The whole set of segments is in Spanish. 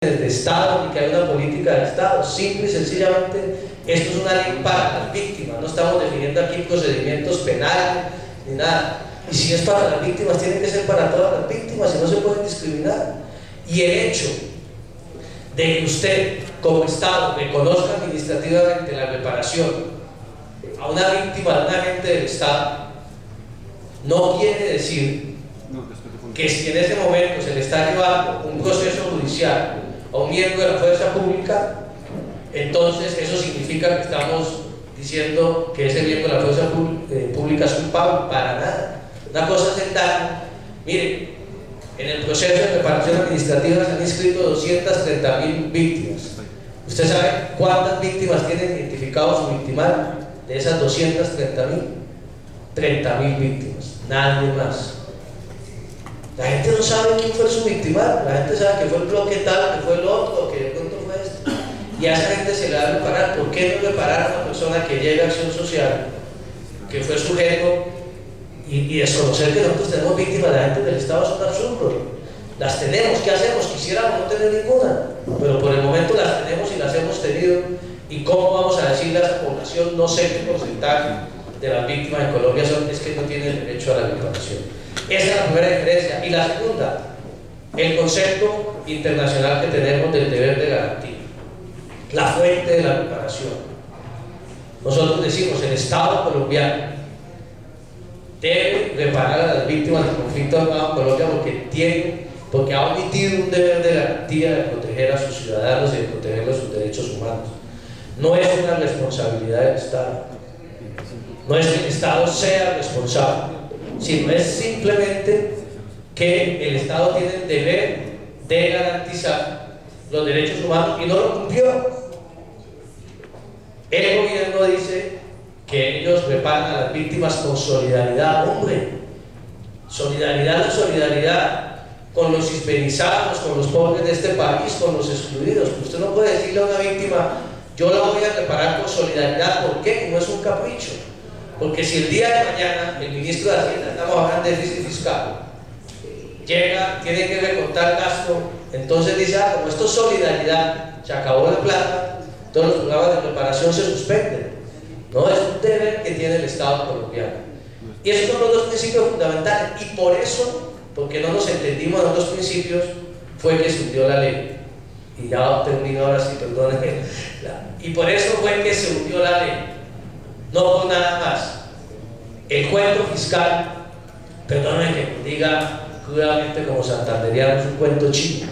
de Estado ni que hay una política de Estado. Simple y sencillamente esto es una ley para las víctimas. No estamos definiendo aquí procedimientos penales ni nada. Y si es para las víctimas, tiene que ser para todas las víctimas y no se puede discriminar. Y el hecho de que usted como Estado reconozca administrativamente la reparación a una víctima de un agente del Estado no quiere decir que si en ese momento se le está llevando un proceso judicial a un miembro de la fuerza pública, entonces eso significa que estamos diciendo que ese miembro de la fuerza pública es culpable. Para nada. Una cosa es el daño. Mire, en el proceso de reparación administrativa se han inscrito 230.000 víctimas. ¿Usted sabe cuántas víctimas tienen identificado su victimario? De esas 230.000, 30.000 víctimas, nadie más. La gente no sabe quién fue su victimario, la gente sabe que fue el bloque tal, que fue el otro, que de pronto fue esto. Y a esa gente se le va a reparar. ¿Por qué no reparar a una persona que llega a acción social, que fue sujeto, y desconocer que nosotros tenemos víctimas de agentes del Estado? Es un absurdo. Las tenemos, ¿qué hacemos? Quisiéramos no tener ninguna, pero por el momento las tenemos y las hemos tenido. ¿Y cómo vamos a decirle a esa población? No sé qué porcentaje de las víctimas en Colombia es que no tienen derecho a la reparación. Esa es la primera diferencia. Y la segunda, el concepto internacional que tenemos del deber de garantía, la fuente de la reparación. Nosotros decimos, el Estado colombiano debe reparar a las víctimas del conflicto armado en Colombia porque ha omitido un deber de garantía de proteger a sus ciudadanos y de proteger sus derechos humanos. No es una responsabilidad del Estado, no es que el Estado sea responsable, sino es simplemente que el Estado tiene el deber de garantizar los derechos humanos y no lo cumplió. El gobierno dice que ellos reparan a las víctimas con solidaridad. Hombre, solidaridad es solidaridad con los hispanizados, con los pobres de este país, con los excluidos. Usted no puede decirle a una víctima: yo la voy a reparar con solidaridad. ¿Por qué? No es un capricho. Porque si el día de mañana el ministro de Hacienda, estamos hablando de déficit fiscal, llega, tiene que recortar gasto, entonces dice: ah, como esto es solidaridad, se acabó la plata, todos los programas de reparación se suspenden. No, es un deber que tiene el Estado colombiano. Y esos son los dos principios fundamentales. Y por eso, porque no nos entendimos en los dos principios, fue que se hundió la ley. Y ya termino ahora sí, perdónenme. Y por eso fue que se hundió la ley. No por nada más. El cuento fiscal, perdónenme que me diga crudamente como santanderiano, es un cuento chino.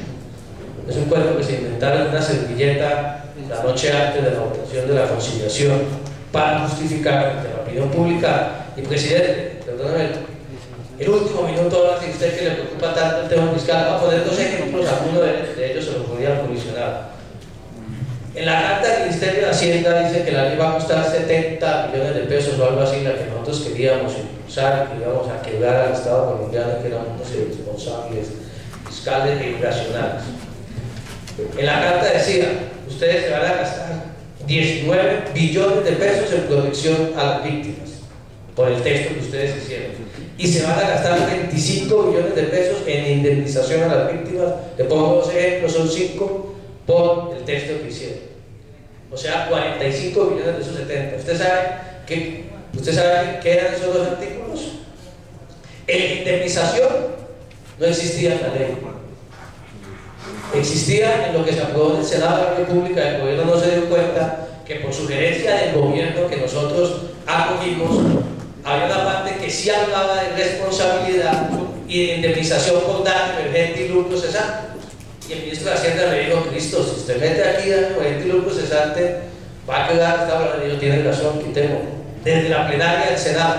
Es un cuento que se inventaron en una servilleta la noche antes de la votación de la conciliación para justificar ante la opinión pública. Y presidente, perdónenme, el último minuto, ahora si usted que le preocupa tanto el tema fiscal, va a poner dos ejemplos, alguno de ellos se lo podría colisionar. En la carta del Ministerio de Hacienda dice que la ley va a costar 70 millones de pesos o algo así, la que nosotros queríamos impulsar, que íbamos a quebrar al Estado colombiano, que éramos unos irresponsables, fiscales e irracionales. En la carta decía: ustedes se van a gastar 19 billones de pesos en protección a las víctimas, por el texto que ustedes hicieron, y se van a gastar 25 billones de pesos en indemnización a las víctimas. Le pongo dos ejemplos, son 5 por el texto que hicieron, o sea 45 billones de esos 70. ¿Usted sabe qué eran esos dos artículos? En indemnización no existía en la ley, existía en lo que se aprobó en el Senado de la República. El gobierno no se dio cuenta que por sugerencia del gobierno que nosotros acogimos, había una parte que sí hablaba de responsabilidad y de indemnización por daño emergente y lucro cesante. Y el ministro de Hacienda me dijo: Cristo, si usted mete aquí daño emergente y lucro cesante, va a quedar esta hora. Y yo: tiene razón, quitemos. Desde la plenaria del Senado.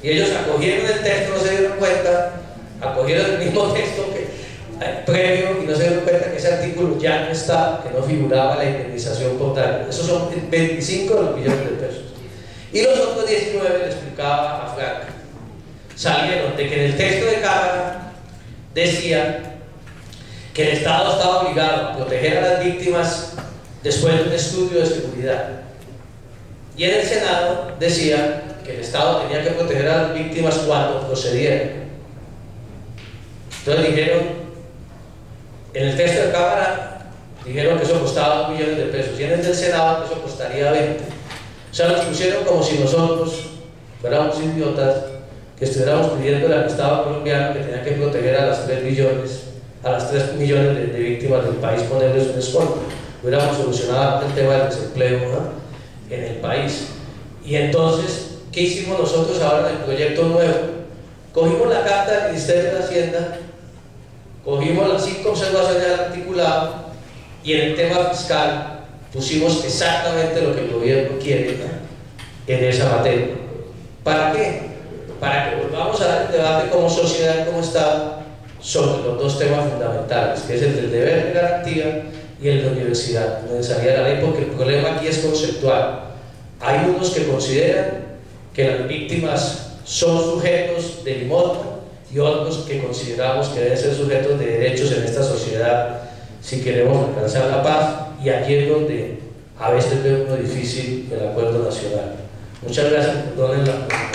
Y ellos acogieron el texto, no se dieron cuenta, acogieron el mismo texto que previo y no se dieron cuenta que ese artículo ya no estaba, que no figuraba la indemnización por daño. Esos son 25 de los billones de pesos. Y los otros 19, le explicaba a Frank, salieron de que en el texto de Cámara decía que el Estado estaba obligado a proteger a las víctimas después de un estudio de seguridad. Y en el Senado decía que el Estado tenía que proteger a las víctimas cuando procedieran. Entonces dijeron, en el texto de Cámara dijeron que eso costaba 2 millones de pesos, y en el del Senado que eso costaría 20. O sea, nos pusieron como si nosotros fuéramos idiotas, que estuviéramos pidiendo al Estado colombiano que tenía que proteger a las 3 millones de víctimas del país, ponerles un descuento. Hubiéramos solucionado el tema del desempleo, ¿no?, en el país. Y entonces, ¿qué hicimos nosotros ahora en el proyecto nuevo? Cogimos la carta del Ministerio de Hacienda, cogimos las 5 observaciones del articulado y en el tema fiscal pusimos exactamente lo que el gobierno quiere, ¿no?, en esa materia. ¿Para qué? Para que volvamos a dar el debate como sociedad, como Estado, sobre los 2 temas fundamentales, que es el del deber de garantía y el de universalidad de la ley, porque el problema aquí es conceptual. Hay unos que consideran que las víctimas son sujetos de limosna y otros que consideramos que deben ser sujetos de derechos en esta sociedad si queremos alcanzar la paz, y aquí es donde a veces veo uno difícil el acuerdo nacional. Muchas gracias, perdonen la